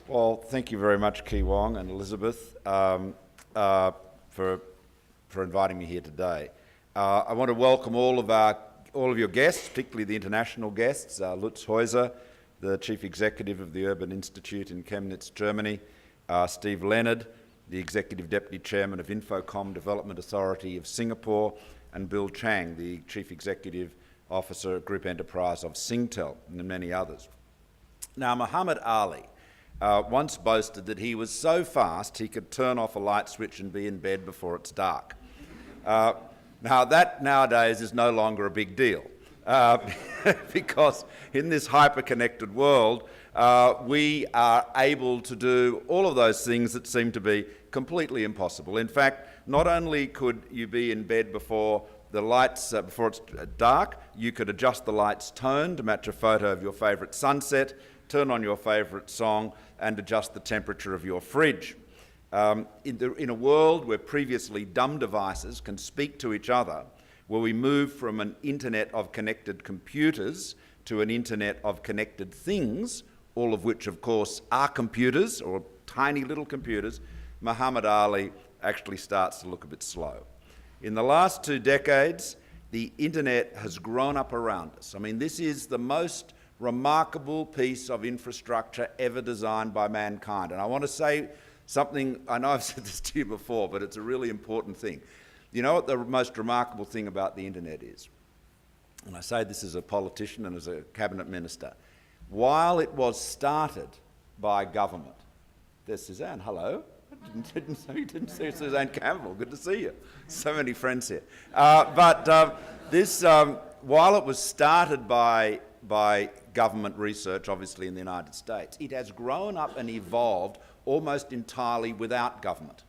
Well, thank you very much, Ki Wong and Elizabeth, for inviting me here today. I want to welcome all of your guests, particularly the international guests, Lutz Heuser, the Chief Executive of the Urban Institute in Chemnitz, Germany, Steve Leonard, the Executive Deputy Chairman of Infocom Development Authority of Singapore, and Bill Chang, the Chief Executive Officer, Group Enterprise of Singtel, and many others. Now, Muhammad Ali once boasted that he was so fast he could turn off a light switch and be in bed before it's dark. Now, that nowadays is no longer a big deal because in this hyper-connected world, we are able to do all of those things that seem to be completely impossible. In fact, not only could you be in bed before the lights, before it's dark, you could adjust the light's tone to match a photo of your favourite sunset, turn on your favourite song, and adjust the temperature of your fridge. In a world where previously dumb devices can speak to each other, where we move from an internet of connected computers to an internet of connected things, all of which, of course, are computers or tiny little computers, Muhammad Ali actually starts to look a bit slow. In the last 2 decades, the internet has grown up around us. I mean, this is the most remarkable piece of infrastructure ever designed by mankind. And I want to say something, I know I've said this to you before, but it's a really important thing. You know what the most remarkable thing about the internet is? And I say this as a politician and as a cabinet minister. While it was started by government, there's Suzanne, hello. You didn't see Suzanne Campbell, good to see you. So many friends here. While it was started by government research, obviously in the United States, it has grown up and evolved almost entirely without government.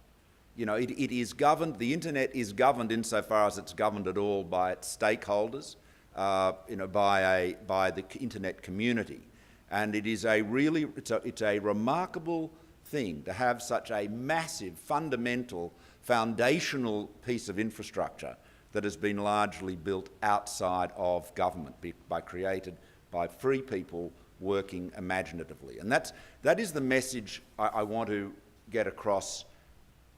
You know, it is governed, the internet is governed insofar as it's governed at all by its stakeholders, by the internet community. And it is it's a remarkable thing to have such a massive, fundamental, foundational piece of infrastructure that has been largely built outside of government, created by free people working imaginatively. And that is the message I want to get across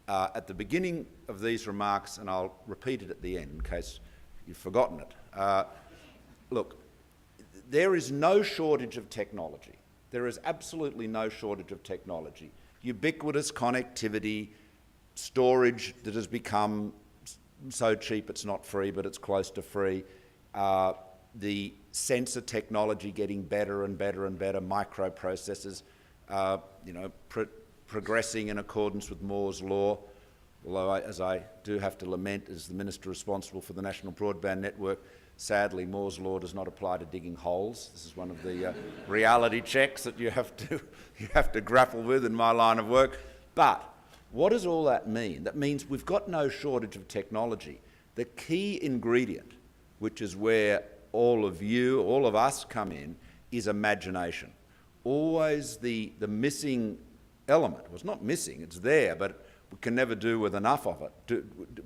at the beginning of these remarks, and I'll repeat it at the end in case you've forgotten it. Look, there is no shortage of technology. There is absolutely no shortage of technology. Ubiquitous connectivity, storage that has become so cheap it's not free, but it's close to free. The sensor technology getting better and better and better, microprocessors, progressing in accordance with Moore's law. Although, as I do have to lament, as the minister responsible for the National Broadband Network, sadly, Moore's law does not apply to digging holes. This is one of the reality checks that you have to grapple with in my line of work. But what does all that mean? That means we've got no shortage of technology. The key ingredient, which is where all of us come in, is imagination. Always the missing element. Well, it's not missing, it's there, but we can never do with enough of it.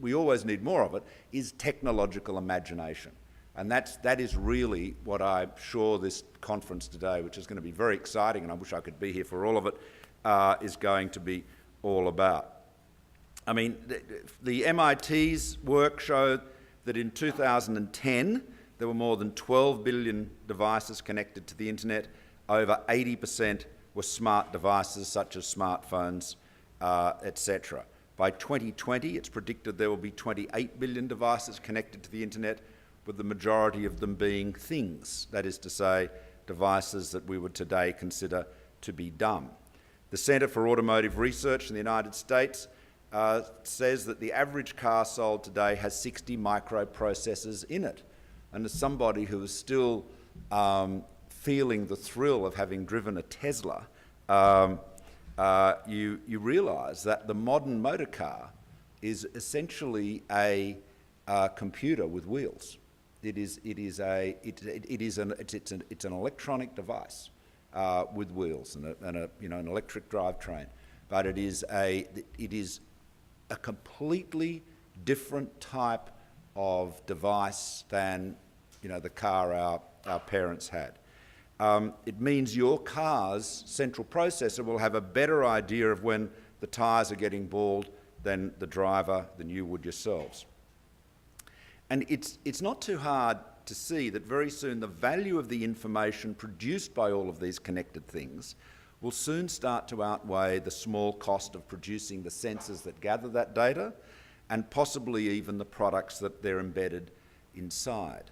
We always need more of it, is technological imagination. And that is really what I'm sure this conference today, which is going to be very exciting, and I wish I could be here for all of it, is going to be all about. I mean, the MIT's work showed that in 2010, there were more than 12 billion devices connected to the internet. Over 80% were smart devices such as smartphones, etc. By 2020, it's predicted there will be 28 billion devices connected to the internet, with the majority of them being things, that is to say, devices that we would today consider to be dumb. The Centre for Automotive Research in the United States says that the average car sold today has 60 microprocessors in it. And as somebody who is still feeling the thrill of having driven a Tesla, you realise that the modern motor car is essentially a computer with wheels. It's an electronic device with wheels and an electric drivetrain, but it is a completely different type of device than the car our parents had. it means your car's central processor will have a better idea of when the tyres are getting bald than the driver, than you would yourselves. And it's not too hard to see that very soon the value of the information produced by all of these connected things will soon start to outweigh the small cost of producing the sensors that gather that data, and possibly even the products that they're embedded inside.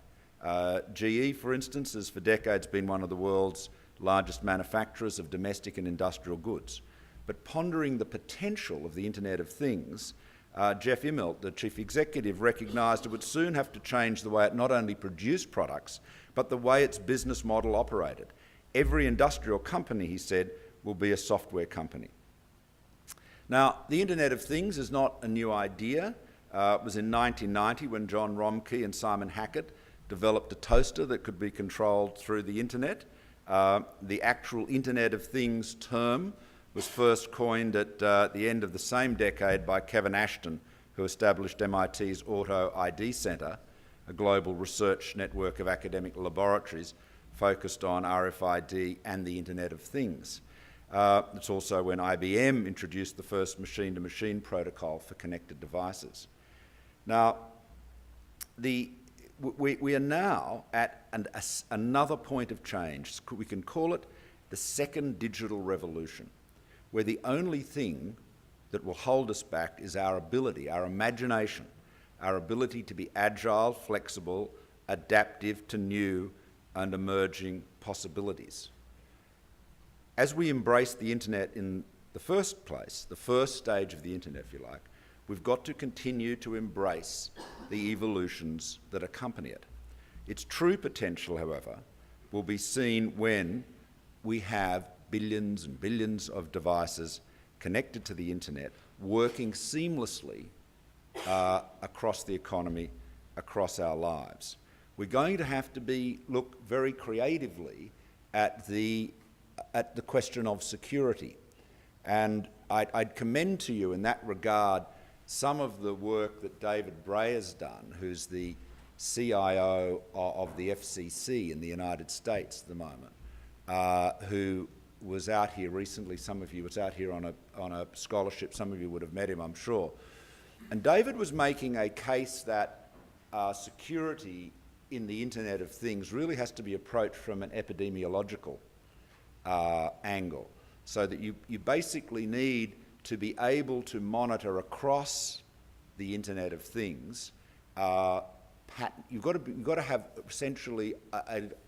GE, for instance, has for decades been one of the world's largest manufacturers of domestic and industrial goods. But pondering the potential of the Internet of Things, Jeff Immelt, the chief executive, recognised it would soon have to change the way it not only produced products, but the way its business model operated. Every industrial company, he said, will be a software company. Now, the Internet of Things is not a new idea. It was in 1990 when John Romkey and Simon Hackett developed a toaster that could be controlled through the Internet. The actual Internet of Things term was first coined at the end of the same decade by Kevin Ashton, who established MIT's Auto ID Centre, a global research network of academic laboratories focused on RFID and the Internet of Things. It's also when IBM introduced the first machine-to-machine protocol for connected devices. Now, we are now at another point of change. We can call it the second digital revolution, where the only thing that will hold us back is our ability, our imagination, our ability to be agile, flexible, adaptive to new and emerging possibilities. As we embrace the internet in the first place, the first stage of the internet, if you like, we've got to continue to embrace the evolutions that accompany it. Its true potential, however, will be seen when we have billions and billions of devices connected to the internet, working seamlessly across the economy, across our lives. We're going to have to look very creatively at the question of security. And I'd commend to you in that regard some of the work that David Bray has done, who's the CIO of the FCC in the United States at the moment, who was out here recently. Some of you was out here on a scholarship. Some of you would have met him, I'm sure. And David was making a case that security in the Internet of Things really has to be approached from an epidemiological angle, so that you basically need to be able to monitor across the Internet of Things. You've got to have essentially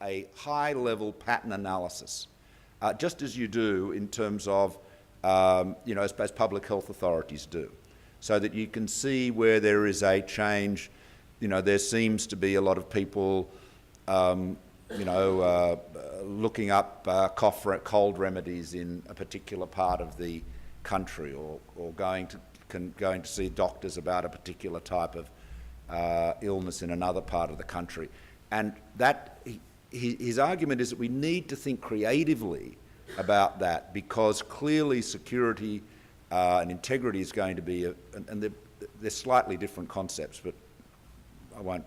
a high-level pattern analysis, just as you do in terms of, as public health authorities do, so that you can see where there is a change. There seems to be a lot of people looking up cold remedies in a particular part of the country, or going to see doctors about a particular type of illness in another part of the country. And his argument is that we need to think creatively about that, because clearly security and integrity is going to be, and they're slightly different concepts, but I won't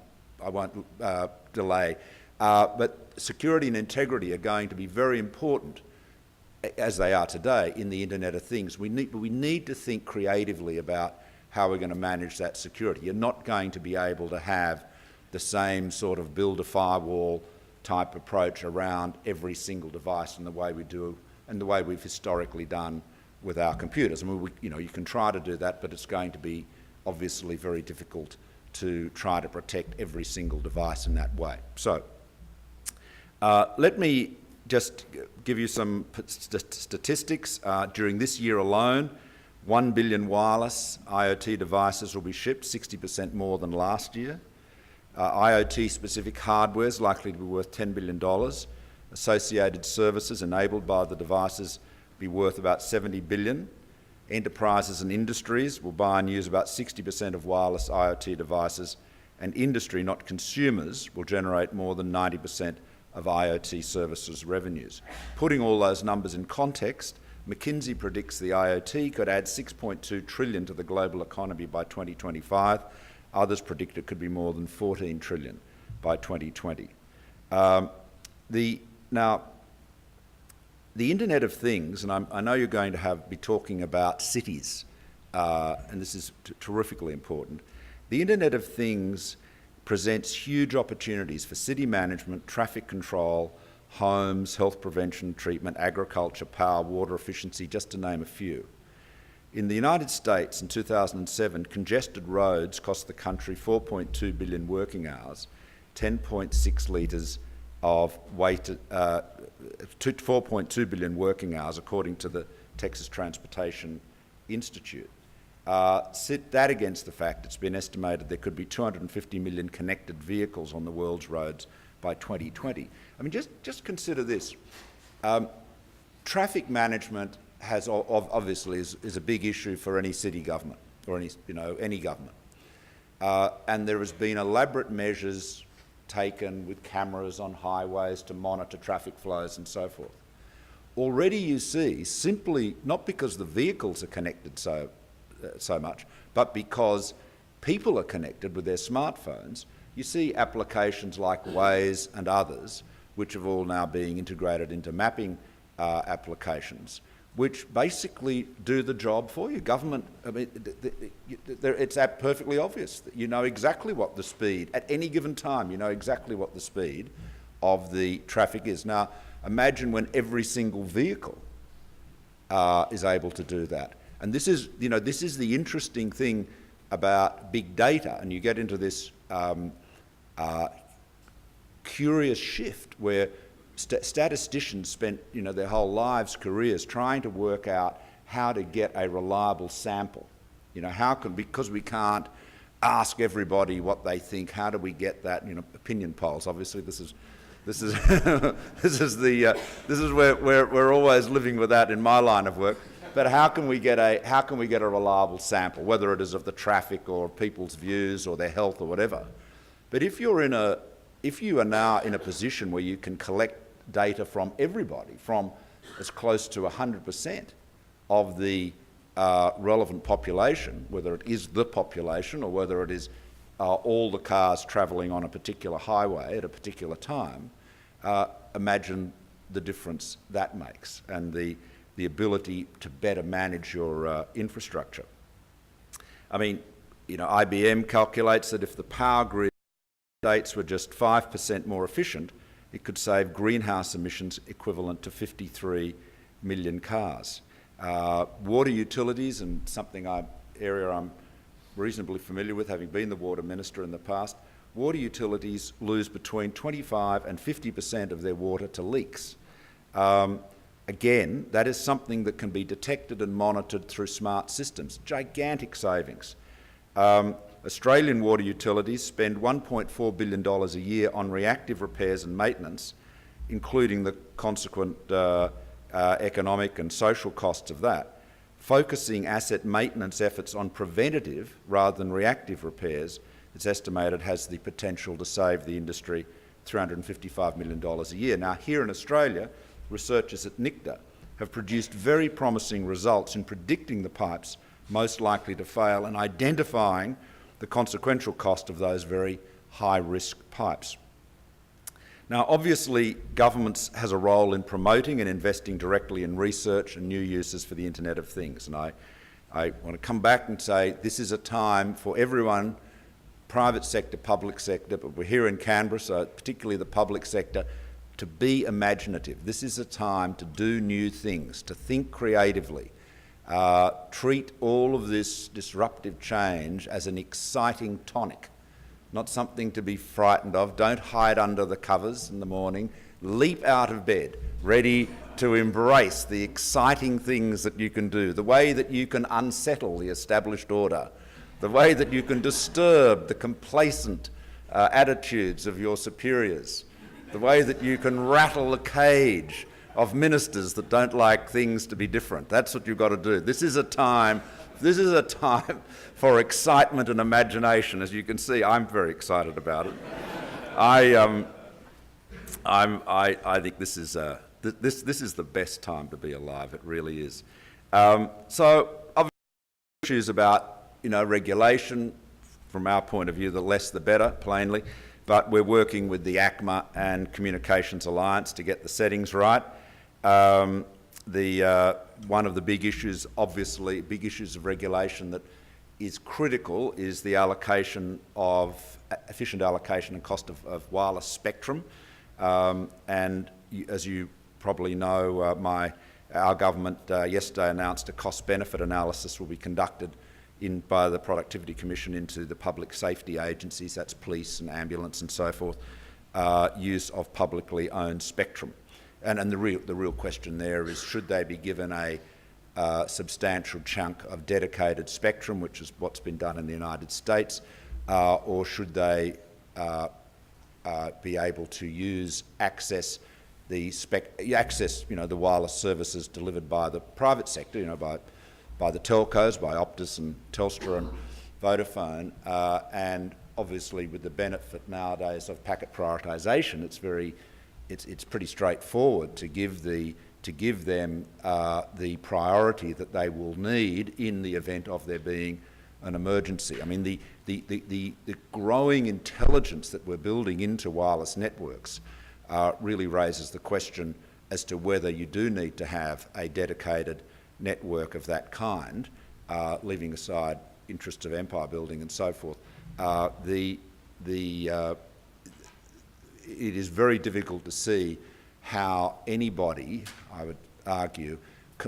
delay. But security and integrity are going to be very important, as they are today, in the Internet of Things. We need to think creatively about how we're going to manage that security. You're not going to be able to have the same sort of build a firewall type approach around every single device in the way we do and the way we've historically done with our computers. I mean, you can try to do that, but it's going to be obviously very difficult to try to protect every single device in that way. So let me just give you some statistics. During this year alone, 1 billion wireless IoT devices will be shipped, 60% more than last year. IoT-specific hardware is likely to be worth $10 billion. Associated services enabled by the devices will be worth about $70 billion. Enterprises and industries will buy and use about 60% of wireless IoT devices, and industry, not consumers, will generate more than 90% of IoT services revenues. Putting all those numbers in context, McKinsey predicts the IoT could add $6.2 trillion to the global economy by 2025. Others predict it could be more than $14 trillion by 2020. Now, the Internet of Things, and I know you're going to be talking about cities, and this is terrifically important. The Internet of Things presents huge opportunities for city management, traffic control, homes, health prevention, treatment, agriculture, power, water efficiency, just to name a few. In the United States in 2007, congested roads cost the country 4.2 billion working hours, 10.6 litres of weight, 4.2 billion working hours, according to the Texas Transportation Institute. Sit that against the fact it's been estimated there could be 250 million connected vehicles on the world's roads by 2020. I mean, just consider this. Traffic management obviously is a big issue for any city government or any government. And there has been elaborate measures taken with cameras on highways to monitor traffic flows and so forth. Already you see, simply not because the vehicles are connected so much, but because people are connected with their smartphones, you see applications like Waze and others, which are all now being integrated into mapping applications, which basically do the job for you. Government, I mean, it's perfectly obvious that you know exactly what the speed, at any given time, you know exactly what the speed of the traffic is. Now, imagine when every single vehicle is able to do that. And this is the interesting thing about big data, and you get into this curious shift where statisticians spent their whole lives, careers, trying to work out how to get a reliable sample. Because we can't ask everybody what they think, how do we get that? Opinion polls. Obviously, this is this is where we're always living with that in my line of work. But how can we get a reliable sample, whether it is of the traffic or people's views or their health or whatever? But if you are now in a position where you can collect data from everybody, from as close to 100% of the relevant population, whether it is the population or whether it is all the cars travelling on a particular highway at a particular time, imagine the difference that makes and the ability to better manage your infrastructure. I mean, IBM calculates that if the power grid states were just 5% more efficient, it could save greenhouse emissions equivalent to 53 million cars. Water utilities, and area I'm reasonably familiar with, having been the water minister in the past, water utilities lose between 25 and 50% of their water to leaks. Again, that is something that can be detected and monitored through smart systems. Gigantic savings. Australian water utilities spend $1.4 billion a year on reactive repairs and maintenance, including the consequent economic and social costs of that. Focusing asset maintenance efforts on preventative rather than reactive repairs, it's estimated, has the potential to save the industry $355 million a year. Now, here in Australia, researchers at NICTA have produced very promising results in predicting the pipes most likely to fail and identifying the consequential cost of those very high-risk pipes. Now, obviously, governments has a role in promoting and investing directly in research and new uses for the Internet of Things. And I want to come back and say this is a time for everyone, private sector, public sector, but we're here in Canberra, so particularly the public sector, to be imaginative. This is a time to do new things, to think creatively, treat all of this disruptive change as an exciting tonic, not something to be frightened of. Don't hide under the covers in the morning. Leap out of bed, ready to embrace the exciting things that you can do, the way that you can unsettle the established order, the way that you can disturb the complacent attitudes of your superiors, the way that you can rattle the cage of ministers that don't like things to be different. That's what you've got to do. This is a time for excitement and imagination. As you can see, I'm very excited about it. I think this is the best time to be alive. It really is. So obviously issues about regulation, from our point of view, the less the better, plainly. But we're working with the AIIA and Communications Alliance to get the settings right. One of the big issues, obviously, big issues of regulation that is critical is the efficient allocation and cost of wireless spectrum. As you probably know, our government yesterday announced a cost-benefit analysis will be conducted by the Productivity Commission into the public safety agencies, that's police and ambulance and so forth, use of publicly owned spectrum. And the real question there is, should they be given a substantial chunk of dedicated spectrum, which is what's been done in the United States, or should they be able to access the wireless services delivered by the private sector, by the telcos, by Optus and Telstra and Vodafone, and obviously with the benefit nowadays of packet prioritisation, it's pretty straightforward to give them the priority that they will need in the event of there being an emergency. I mean, the growing intelligence that we're building into wireless networks really raises the question as to whether you do need to have a dedicated network of that kind, leaving aside interests of empire building and so forth. It is very difficult to see how anybody, I would argue,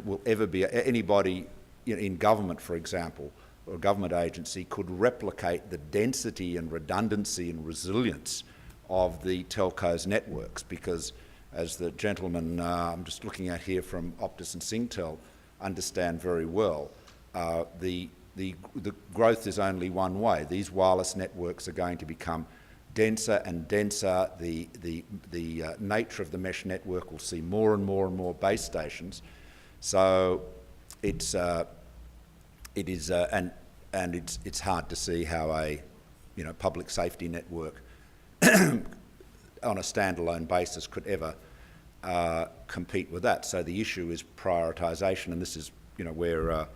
will ever be anybody in government, for example, or a government agency could replicate the density and redundancy and resilience of the telcos networks, because as the gentleman I'm just looking at here from Optus and Singtel understand very well, the growth is only one way. These wireless networks are going to become denser and denser. The nature of the mesh network will see more and more and more base stations. So it's hard to see how a public safety network on a standalone basis could ever compete with that. So the issue is prioritisation, and this is where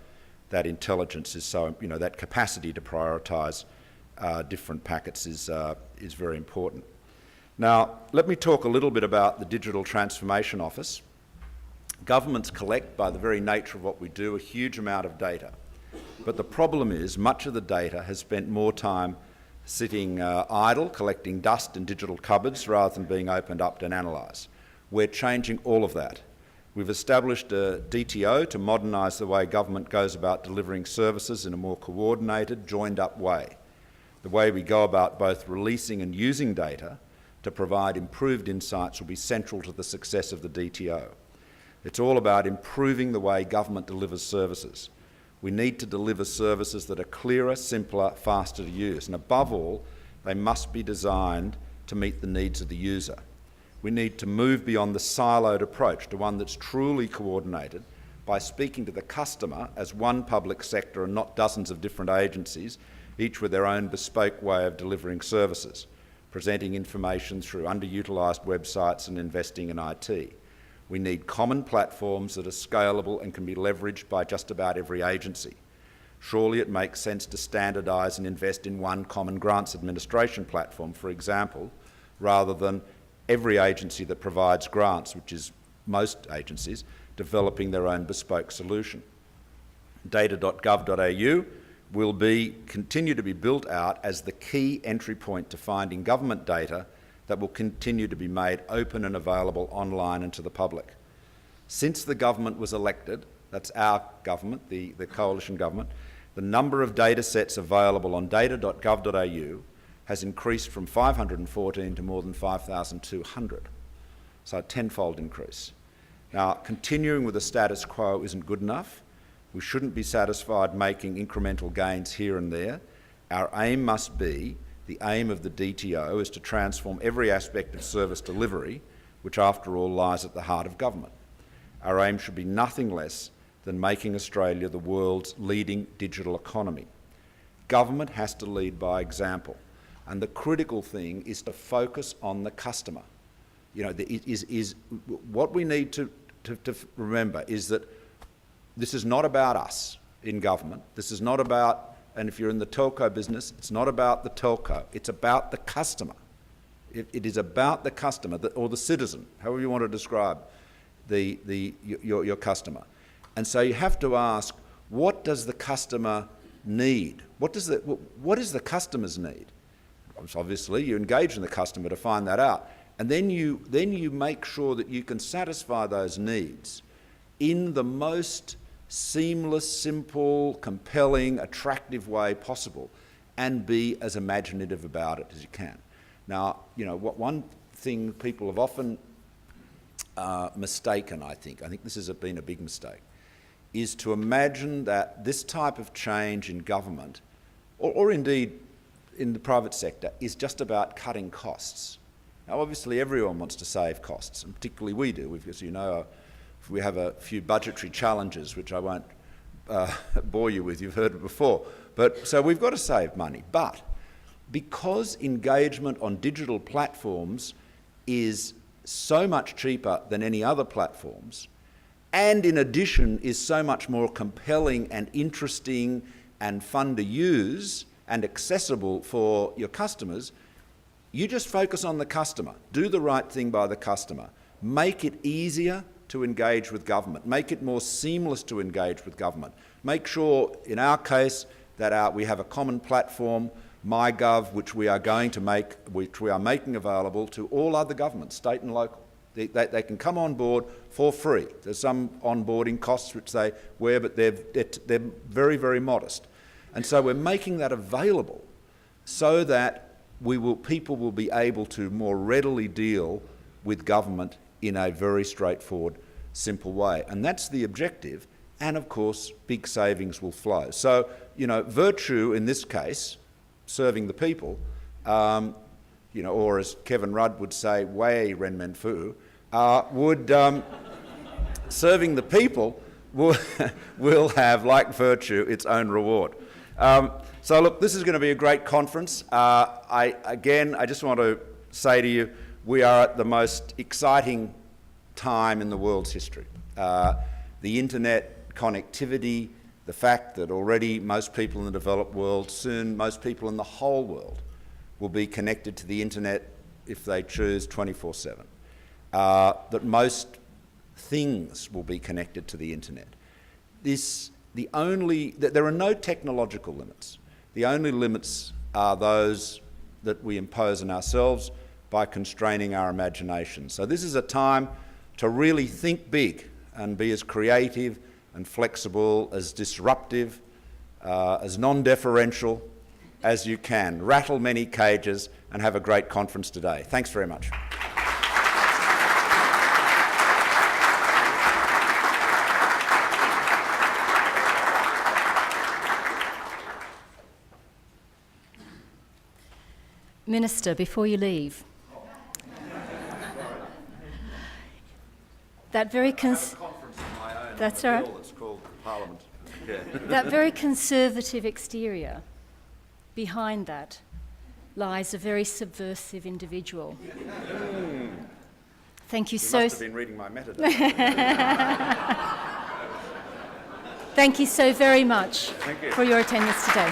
that intelligence is so that capacity to prioritise different packets is very important. Now, let me talk a little bit about the Digital Transformation Office. Governments collect, by the very nature of what we do, a huge amount of data. But the problem is much of the data has spent more time sitting idle, collecting dust in digital cupboards rather than being opened up and analysed. We're changing all of that. We've established a DTO to modernise the way government goes about delivering services in a more coordinated, joined-up way. The way we go about both releasing and using data to provide improved insights will be central to the success of the DTO. It's all about improving the way government delivers services. We need to deliver services that are clearer, simpler, faster to use, and above all, they must be designed to meet the needs of the user. We need to move beyond the siloed approach to one that's truly coordinated by speaking to the customer as one public sector and not dozens of different agencies, each with their own bespoke way of delivering services, presenting information through underutilised websites and investing in IT. We need common platforms that are scalable and can be leveraged by just about every agency. Surely it makes sense to standardise and invest in one common grants administration platform, for example, rather than every agency that provides grants, which is most agencies, developing their own bespoke solution. Data.gov.au will continue to be built out as the key entry point to finding government data that will continue to be made open and available online and to the public. Since the government was elected, that's our government, the coalition government, the number of data sets available on data.gov.au has increased from 514 to more than 5,200. So a tenfold increase. Now, continuing with the status quo isn't good enough. We shouldn't be satisfied making incremental gains here and there. Our aim must be, the aim of the DTO is to transform every aspect of service delivery, which after all lies at the heart of government. Our aim should be nothing less than making Australia the world's leading digital economy. Government has to lead by example, and the critical thing is to focus on the customer. What we need to remember is that this is not about us in government. This is not about, and if you're in the telco business, it's not about the telco. It's about the customer. It is about the customer, or the citizen, however you want to describe. your customer. And so you have to ask, what does the customer need? What is the customer's need? Obviously, you engage in the customer to find that out. And then you make sure that you can satisfy those needs in the most seamless, simple, compelling, attractive way possible, and be as imaginative about it as you can. Now, one thing people have often mistaken, I think this has been a big mistake, is to imagine that this type of change in government, or indeed in the private sector, is just about cutting costs. Now, obviously, everyone wants to save costs, and particularly we do, because we have a few budgetary challenges, which I won't bore you with, you've heard it before. So we've got to save money. But because engagement on digital platforms is so much cheaper than any other platforms, and in addition is so much more compelling and interesting and fun to use and accessible for your customers, you just focus on the customer. Do the right thing by the customer. Make it easier to engage with government. Make it more seamless to engage with government. Make sure, in our case, that we have a common platform, MyGov, which we are making available to all other governments, state and local. They can come on board for free. There's some onboarding costs which they wear, but they're very, very modest. And so we're making that available so that people will be able to more readily deal with government in a very straightforward, simple way. And that's the objective. And of course, big savings will flow. So, virtue in this case, serving the people, or as Kevin Rudd would say, way ren men fu, serving the people will have, like virtue, its own reward. So look, this is going to be a great conference. I just want to say to you, we are at the most exciting time in the world's history. The internet connectivity, the fact that already most people in the developed world, soon most people in the whole world, will be connected to the internet if they choose 24/7. That most things will be connected to the internet. There are no technological limits. The only limits are those that we impose on ourselves by constraining our imagination. So this is a time to really think big and be as creative and flexible, as disruptive, as non-deferential as you can. Rattle many cages and have a great conference today. Thanks very much. Minister, before you leave, that very that's all right. It's called Parliament. Yeah. That very conservative exterior, behind that lies a very subversive individual. Thank you so. Must have been reading my metadata. Thank you so very much Thank you for your attendance today.